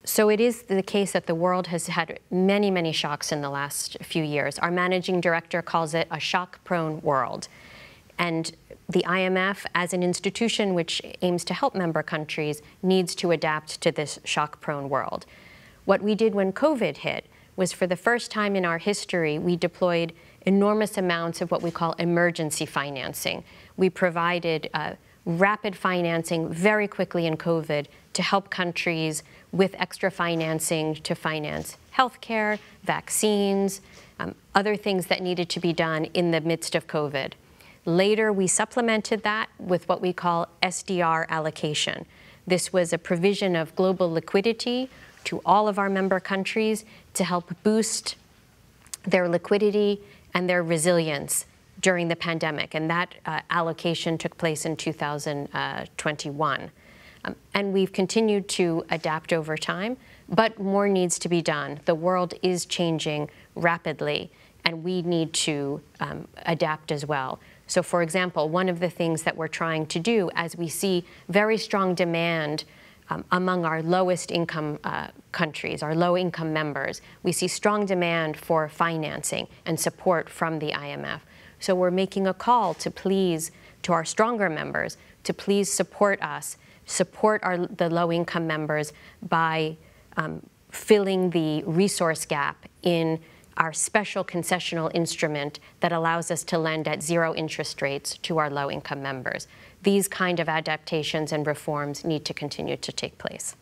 So it is the case that the world has had many, many shocks in the last few years. Our managing director calls it a shock-prone world. And the IMF, as an institution which aims to help member countries, needs to adapt to this shock-prone world. What we did when COVID hit was, for the first time in our history, we deployed enormous amounts of what we call emergency financing. We provided rapid financing very quickly in COVID to help countries with extra financing to finance healthcare, vaccines, other things that needed to be done in the midst of COVID. Later, we supplemented that with what we call SDR allocation. This was a provision of global liquidity to all of our member countries to help boost their liquidity and their resilience during the pandemic, and that allocation took place in 2021. And we've continued to adapt over time, but more needs to be done. The world is changing rapidly, and we need to adapt as well. So, for example, one of the things that we're trying to do, as we see very strong demand among our lowest income countries, our low income members, we see strong demand for financing and support from the IMF. So we're making a call to please, to our stronger members, to please support us, support the low income members by filling the resource gap in our special concessional instrument that allows us to lend at zero interest rates to our low income members. These kind of adaptations and reforms need to continue to take place.